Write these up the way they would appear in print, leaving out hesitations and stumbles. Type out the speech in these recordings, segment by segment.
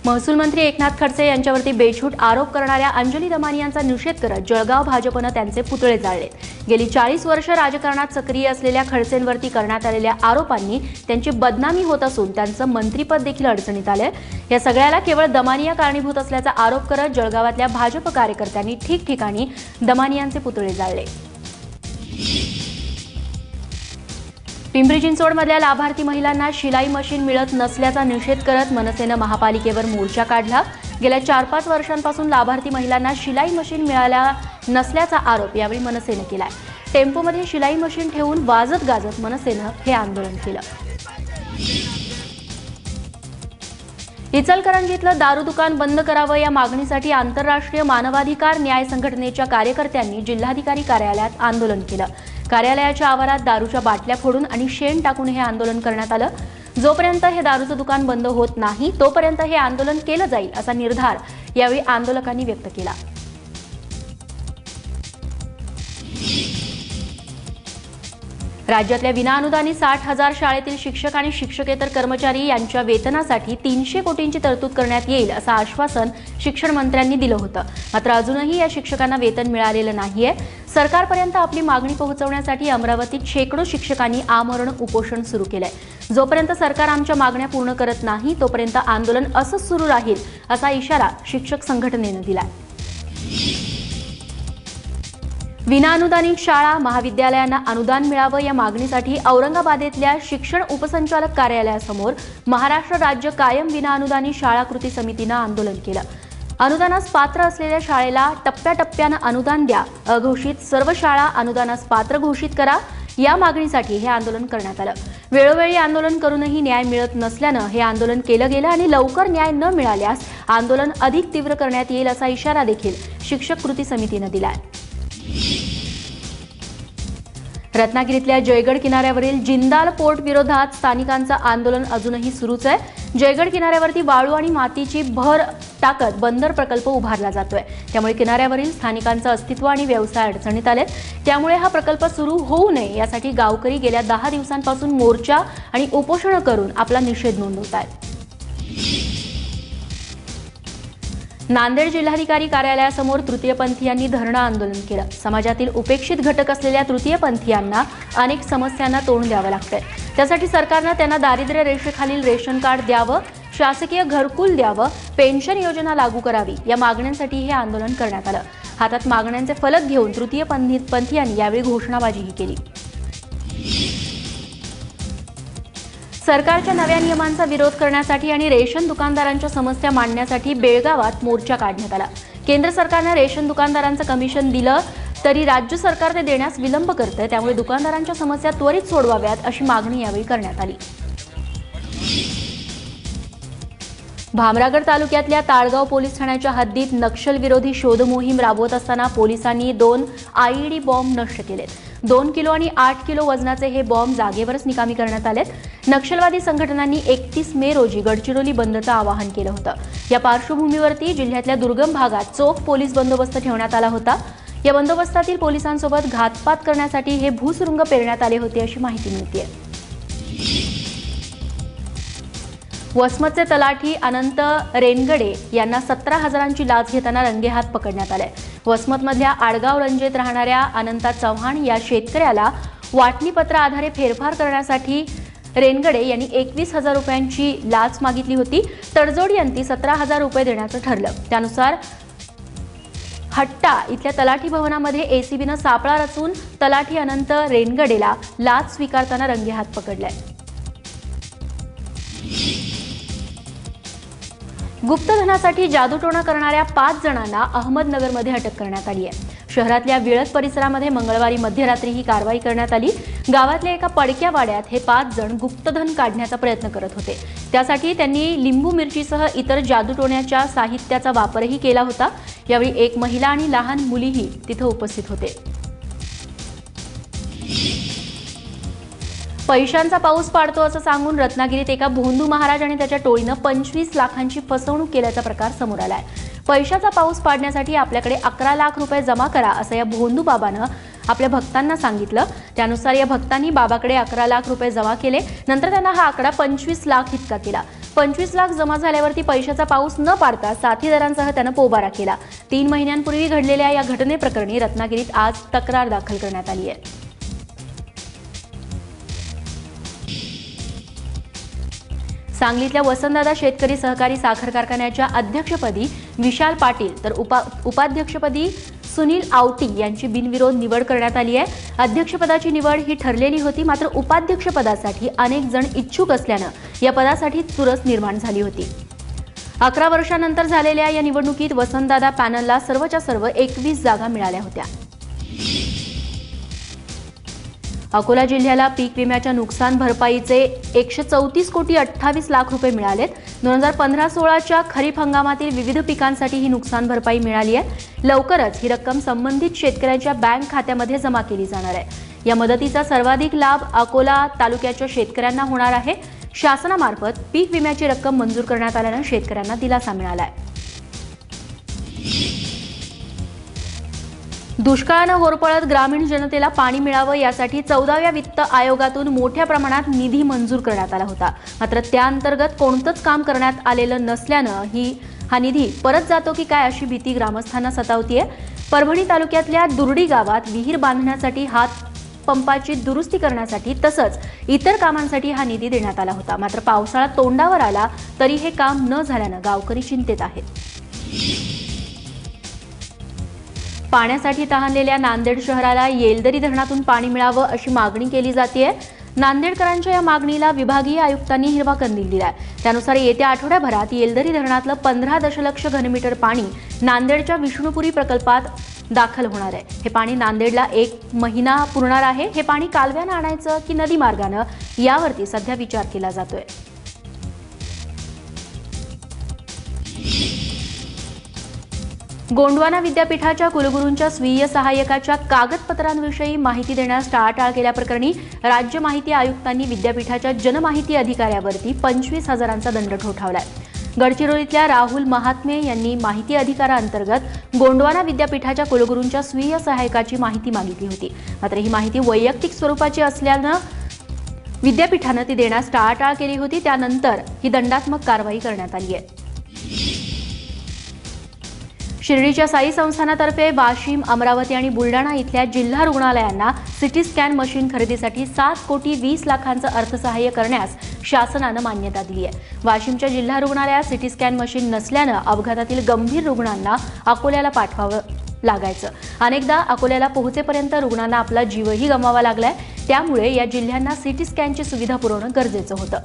महसूल मंत्री एकनाथ खडसे यांच्यावरती बेछूट आरोप करणाऱ्या अंजली दमानी यांचा निषेध करत जळगाव भाजपने त्यांचे पुतळे जाळले। गेली 40 वर्ष राजकारणात सक्रिय असलेल्या खडसेंवरती करण्यात आलेल्या आरोपांनी त्यांची बदनामी होत असून त्यांचं मंत्रीपद देखील अडचणीत आले। या सगळ्याला केवळ दमानी कारणीभूत असल्याचा आरोप करत जळगावातल्या भाजप कार्यकर्त्यांनी ठिकठिकाणी दमानी यांचे पुतळे जाळले। पिंपरी चिंचवडमधल्या लाभार्थी महिलांना शिलाई मशीन मिळत नसल्याचा निषेध करत मनसेने महापालिकेवर मोर्चा काढला। गेल्या 4-5 वर्षांपासून लाभार्थी महिलांना शिलाई मशीन मिळाल्या नसल्याचा आरोप यावेळी मनसेने केलाय। टेम्पोमध्ये शिलाई मशीन ठेवून वाजत गाजत मनसेने हे आंदोलन केलं। इचलकरंजीतलं दारू दुकान बंद करावं या मागणीसाठी आंतरराष्ट्रीय मानवाधिकार न्याय संघटनेच्या कार्यकर्त्यांनी जिल्हाधिकारी कार्यालयात आंदोलन केलं। कार्यालयाच्या आवारात दारूच्या बाटल्या फोडून आणि शेण टाकून हे आंदोलन करण्यात आलं। जोपर्यंत हे दारूचं दुकान बंद होत नाही तोपर्यंत हे आंदोलन केलं जाईल असा निर्धार यावेळी आंदोलकांनी व्यक्त केला। राज्यातल्या विनाअनुदानित 60,000 शाळेतील शिक्षक आणि शिक्षकेतर कर्मचारी यांच्या वेतनासाठी 300 कोटींची तरतूद करण्यात येईल असं आश्वासन शिक्षण मंत्र्यांनी दिलं होतं। मात्र अजूनही या शिक्षकांना वेतन मिळालेलं नाहीये। सरकारपर्यंत आपली मागणी पोहोचवण्यासाठी अमरावतीत शेकडो शिक्षकांनी आमरण उपोषण सुरू केलंय। जोपर्यंत सरकार आमच्या मागण्या पूर्ण करत नाही तोपर्यंत आंदोलन असंच सुरू राहील असा इशारा शिक्षक संघटनेने दिलाय। विनाअनुदानित शाळा महाविद्यालयांना अनुदान मिळावं या मागणीसाठी औरंगाबादेतल्या शिक्षण उपसंचालक कार्यालयासमोर महाराष्ट्र राज्य कायम विनाअनुदानित शाळा कृती समितीनं आंदोलन केलं। अनुदानास पात्र असलेल्या शाळेला टप्प्याटप्प्यानं अनुदान द्या, अघोषित सर्व शाळा अनुदानास पात्र घोषित करा या मागणीसाठी हे आंदोलन करण्यात आलं। वेळोवेळी आंदोलन करूनही न्याय मिळत नसल्यानं हे आंदोलन केलं गेलं आणि लवकर न्याय न मिळाल्यास आंदोलन अधिक तीव्र करण्यात येईल असा इशारा देखील शिक्षक कृती समितीनं दिलाय। रत्नागिरीतल्या जयगड किनाऱ्यावरील जिंदाल पोर्ट विरोधात स्थानिकांचं आंदोलन अजूनही सुरूच आहे। जयगड किनाऱ्यावरती वाळू आणि मातीची भर टाकत बंदर प्रकल्प उभारला जातोय। त्यामुळे किनाऱ्यावरील स्थानिकांचं अस्तित्व आणि व्यवसाय अडचणीत आलेत। त्यामुळे हा प्रकल्प सुरू होऊ नये यासाठी गावकरी गेल्या 10 दिवसांपासून मोर्चा आणि उपोषण करून आपला निषेध नोंदवत आहेत। नांदेड जिल्हाधिकारी कार्यालयासमोर तृतीयपंथीयांनी धरणं आंदोलन केलं। समाजातील उपेक्षित घटक असलेल्या तृतीयपंथीयांना अनेक समस्यांना तोंड द्यावं लागतंय। त्यासाठी सरकारनं त्यांना दारिद्र्य रेषेखालील रेशन कार्ड द्यावं, शासकीय घरकुल द्यावं, पेन्शन योजना लागू करावी या मागण्यांसाठी हे आंदोलन करण्यात आलं। हातात मागण्यांचे फलक घेऊन तृतीयपंथीयांनी यावेळी घोषणाबाजीही केली। सरकारच्या नव्या नियमांचा विरोध करण्यासाठी आणि रेशन दुकानदारांच्या समस्या मांडण्यासाठी बेळगावात मोर्चा काढण्यात आला। केंद्र सरकारने रेशन दुकानदारांचं कमिशन दिलं तरी राज्य सरकार ते देण्यास विलंब करते, त्यामुळे दुकानदारांच्या समस्या त्वरित सोडवाव्यात अशी मागणी यावेळी करण्यात आली। भामरागड तालुक्यातल्या ताळगाव पोलीस ठाण्याच्या हद्दीत नक्षलविरोधी शोध मोहीम राबवत असताना पोलिसांनी 2 आयईडी बॉम्ब नष्ट केलेत। 2 किलो आणि 8 किलो वजनाचे हे बॉम्ब जागेवरच निकामी करण्यात आलेत। नक्षलवादी संघटनांनी 31 मे रोजी गडचिरोली बंदचं आवाहन केलं होतं। या पार्श्वभूमीवरती जिल्ह्यातल्या दुर्गम भागात चोख पोलीस बंदोबस्त ठेवण्यात आला होता। या बंदोबस्तातील पोलिसांसोबत घातपात करण्यासाठी हे भूसुरुंग पेरण्यात आले होते अशी माहिती मिळते। वसमतचे तलाठी अनंत रेनगडे यांना 17,000ची लाच घेताना रंगेहात पकडण्यात आले। वसमतमधल्या आडगाव रंजेत राहणाऱ्या अनंता चव्हाण या शेतकऱ्याला वाटणीपत्र आधारे फेरफार करण्यासाठी रेनगडे यांनी 21,000 रुपयांची लाच मागितली होती। तडजोडी अंती 17,000 रुपये देण्याचं ठरलं। त्यानुसार हट्टा इथल्या तलाठी भवनामध्ये एसीबीनं सापळा रचून तलाठी अनंत रेनगडेला लाच स्वीकारताना रंगेहात पकडलाय। गुप्तधनासाठी जादूटोणा करणाऱ्या 5 जणांना अहमदनगरमध्ये अटक करण्यात आली आहे। शहरातल्या विळत परिसरामध्ये मंगळवारी मध्यरात्री ही कारवाई करण्यात आली। गावातल्या एका पडक्या वाड्यात हे 5 जण गुप्तधन काढण्याचा प्रयत्न करत होते। त्यासाठी त्यांनी लिंबू मिरचीसह इतर जादूटोण्याच्या साहित्याचा वापरही केला होता। यावेळी एक महिला आणि लहान मुलीही तिथे उपस्थित होते। पैशांचा पाऊस पाडतो असं सांगून रत्नागिरीत एका भोंदू महाराज आणि त्याच्या टोळीनं 25 लाखांची फसवणूक केल्याचा प्रकार समोर आलाय। पैशाचा पाऊस पाडण्यासाठी आपल्याकडे 11 लाख रुपये जमा करा असं या भोंदू बाबानं आपल्या भक्तांना सांगितलं। त्यानुसार या भक्तांनी बाबाकडे 11 लाख रुपये जमा केले। नंतर त्यांना हा आकडा 25 लाख इतका केला। 25 लाख जमा झाल्यावरती पैशाचा पाऊस न पाडता साथीदारांसह त्यानं पोबारा केला। 3 महिन्यांपूर्वी घडलेल्या या घटनेप्रकरणी रत्नागिरीत आज तक्रार दाखल करण्यात आली आहे। सांगलीतल्या वसंतदादा शेतकरी सहकारी साखर कारखान्याच्या अध्यक्षपदी विशाल पाटील तर उपाध्यक्षपदी सुनील आवटी यांची बिनविरोध निवड करण्यात आली आहे। अध्यक्षपदाची निवड ही ठरलेली होती, मात्र उपाध्यक्षपदासाठी अनेक जण इच्छुक असल्यानं या पदासाठी चुरस निर्माण झाली होती। 11 वर्षांनंतर झालेल्या या निवडणुकीत वसंतदादा पॅनलला सर्वच्या सर्व 21 जागा मिळाल्या होत्या। अकोला जिल्ह्याला पीक विम्याच्या नुकसान भरपाईचे 134 कोटी 28 लाख रुपये मिळालेत। 2015-16च्या खरीप हंगामातील विविध पिकांसाठी ही नुकसान भरपाई मिळाली आहे। लवकरच ही रक्कम संबंधित शेतकऱ्यांच्या बँक खात्यामध्ये जमा केली जाणार आहे। या मदतीचा सर्वाधिक लाभ अकोला तालुक्याच्या शेतकऱ्यांना होणार आहे। शासनामार्फत पीक विम्याची रक्कम मंजूर करण्यात आल्यानं शेतकऱ्यांना दिलासा मिळाला आहे। दुष्काळानं होरपळत ग्रामीण जनतेला पाणी मिळावं यासाठी 14व्या वित्त आयोगातून मोठ्या प्रमाणात निधी मंजूर करण्यात आला होता, मात्र त्याअंतर्गत कोणतंच काम करण्यात आलेलं नसल्यानं हा निधी परत जातो की काय अशी भीती ग्रामस्थांना सतावतीये। परभणी तालुक्यातल्या दुर्डी गावात विहीर बांधण्यासाठी, हात पंपाची दुरुस्ती करण्यासाठी तसंच इतर कामांसाठी हा निधी देण्यात आला होता, मात्र पावसाळा तोंडावर आला तरी हे काम न झाल्यानं गावकरी चिंतेत आहेत। पाण्यासाठी तहानलेल्या नांदेड शहराला येलदरी धरणातून पाणी मिळावं अशी मागणी केली जातेय। नांदेडकरांच्या या मागणीला विभागीय आयुक्तांनी हिरवा कंदील दिलाय। त्यानुसार येत्या आठवड्याभरात येलदरी धरणातलं 15 दशलक्ष घनमीटर पाणी नांदेडच्या विष्णुपुरी प्रकल्पात दाखल होणार आहे। हे पाणी नांदेडला 1 महिना पुरणार आहे। हे पाणी कालव्यानं आणायचं की नदी मार्गानं यावरती सध्या विचार केला जातोय। गोंडवाना विद्यापीठाच्या कुलगुरूंच्या स्वीय सहाय्यकाच्या कागदपत्रांविषयी माहिती देण्यास टाळाटाळ केल्याप्रकरणी राज्य माहिती आयुक्तांनी विद्यापीठाच्या जनमाहिती अधिकाऱ्यावरती 25,000चा दंड ठोठावलाय। गडचिरोलीतल्या राहुल महात्मे यांनी माहिती अधिकाराअंतर्गत गोंडवाना विद्यापीठाच्या कुलगुरूंच्या स्वीय सहाय्यकाची माहिती मागितली होती, मात्र ही माहिती वैयक्तिक स्वरूपाची असल्यानं विद्यापीठानं ती देण्यास टाळाटाळ केली होती। त्यानंतर ही दंडात्मक कारवाई करण्यात आली आहे। शिर्डीच्या साई संस्थानातर्फे वाशिम, अमरावती आणि बुलढाणा इथल्या जिल्हा रुग्णालयांना सिटी स्कॅन मशीन खरेदीसाठी 7 कोटी 20 लाखांचं अर्थसहाय्य करण्यास शासनानं मान्यता दिली आहे। वाशिमच्या जिल्हा रुग्णालयात सिटी स्कॅन मशीन नसल्यानं अपघातातील गंभीर रुग्णांना अकोल्याला पाठवावं लागायचं। अनेकदा अकोल्याला पोहोचेपर्यंत रुग्णांना आपला जीवही गमवावा लागलाय। त्यामुळे या जिल्ह्यांना सिटी स्कॅनची सुविधा पुरवणं गरजेचं होतं।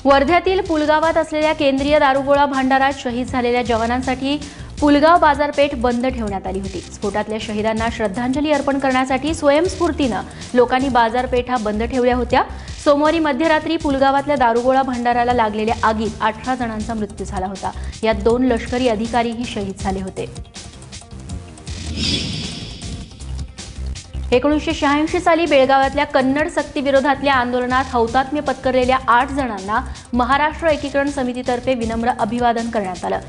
वर्ध्यातील पुलगावात असलेल्या केंद्रीय दारुगोळा भांडारात शहीद झालेल्या जवानांसाठी पुलगाव बाजारपेठ बंद ठेवण्यात आली होती। स्फोटातल्या शहीदांना श्रद्धांजली अर्पण करण्यासाठी स्वयंस्फूर्तीनं लोकांनी बाजारपेठा बंद ठेवल्या होत्या। सोमवारी मध्यरात्री पुलगावातल्या दारुगोळा भांडाराला लागलेल्या आगीत 18 जणांचा मृत्यू झाला होता। यात 2 लष्करी अधिकारीही शहीद झाले होते। 1986 साली बेळगावातल्या कन्नड सक्तीविरोधातल्या आंदोलनात हौतात्म्य पत्करलेल्या 8 जणांना महाराष्ट्र एकीकरण समितीतर्फे विनम्र अभिवादन करण्यात आलं।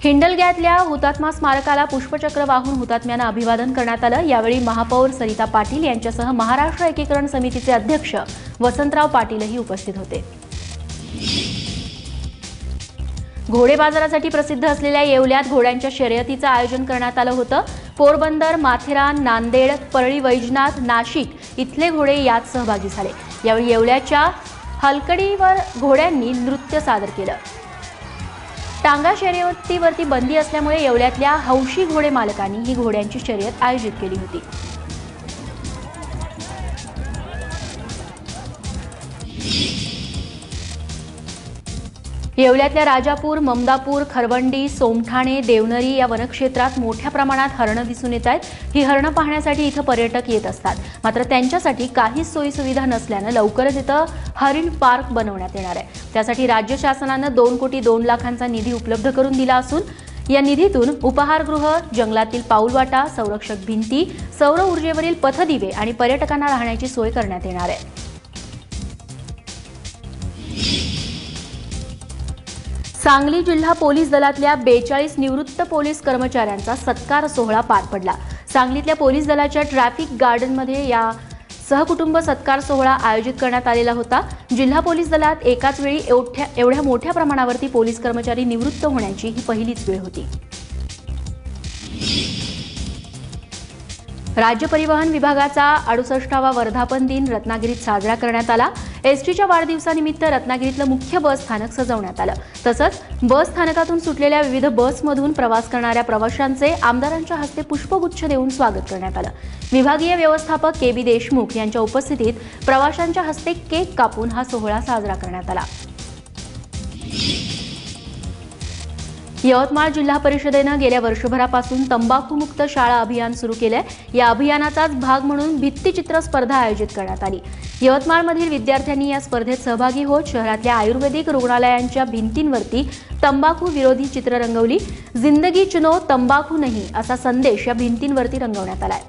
हिंडलग्यातल्या हुतात्मा स्मारकाला पुष्पचक्र वाहून हुतात्म्यांना अभिवादन करण्यात आलं। यावेळी महापौर सरिता पाटील यांच्यासह महाराष्ट्र एकीकरण समितीचे अध्यक्ष वसंतराव पाटीलही उपस्थित होते। घोडे बाजारासाठी प्रसिद्ध असलेल्या येवल्यात घोड्यांच्या शर्यतीचं आयोजन करण्यात आलं होतं। पोरबंदर, माथेरान, नांदेड, परळी वैजनाथ, नाशिक इथले घोडे यात सहभागी झाले। यावेळी येवल्याच्या हलकडीवर घोड्यांनी नृत्य सादर केलं। टांगा शर्यतीवरती बंदी असल्यामुळे येवल्यातल्या हौशी घोडे मालकांनी ही घोड्यांची शर्यत आयोजित केली होती। येवल्यातल्या राजापूर, ममदापूर, खरवंडी, सोमठाणे, देवनरी या वनक्षेत्रात मोठ्या प्रमाणात हरणं दिसून येत आहेत। ही हरणं पाहण्यासाठी इथं पर्यटक येत असतात, मात्र त्यांच्यासाठी काहीच सोयीसुविधा नसल्यानं लवकरच इथं हरिण पार्क बनवण्यात येणार आहे। त्यासाठी राज्य शासनानं 2 कोटी 2 लाखांचा निधी उपलब्ध करून दिला असून या निधीतून उपहारगृह, जंगलातील पाऊलवाटा, संरक्षक भिंती, सौर ऊर्जेवरील पथदिवे आणि पर्यटकांना राहण्याची सोय करण्यात येणार आहे। सांगली जिल्हा पोलीस दलातल्या 42 निवृत्त पोलीस कर्मचाऱ्यांचा सत्कार सोहळा पार पडला। सांगलीतल्या पोलीस दलाच्या ट्रॅफिक गार्डनमध्ये या सहकुटुंब सत्कार सोहळा आयोजित करण्यात आलेला होता। जिल्हा पोलीस दलात एकाच वेळी एवढ्या मोठ्या प्रमाणावरती पोलीस कर्मचारी निवृत्त होण्याची ही पहिलीच वेळ होती। राज्य परिवहन विभागाचा 68वा वर्धापन दिन रत्नागिरीत साजरा करण्यात आला। एसटीच्या वाढदिवसानिमित्त रत्नागिरीतलं मुख्य बस स्थानक सजवण्यात आलं। तसंच बस स्थानकातून सुटलेल्या विविध बसमधून प्रवास करणाऱ्या प्रवाशांचे आमदारांच्या हस्ते पुष्पगुच्छ देऊन स्वागत करण्यात आलं। विभागीय व्यवस्थापक के.बी. देशमुख यांच्या उपस्थितीत प्रवाशांच्या हस्ते केक कापून हा सोहळा साजरा करण्यात आला। यवतमाळ जिल्हा परिषदेनं गेल्या वर्षभरापासून तंबाखूमुक्त शाळा अभियान सुरू केलंय। या अभियानाचाच भाग म्हणून भित्तिचित्र स्पर्धा आयोजित करण्यात आली। यवतमाळमधील विद्यार्थ्यांनी या स्पर्धेत सहभागी होत शहरातल्या आयुर्वेदिक रुग्णालयांच्या भिंतींवरती तंबाखू विरोधी चित्र रंगवली। जिंदगी चुनो तंबाखू नहीं असा संदेश या भिंतींवरती रंगवण्यात आलाय।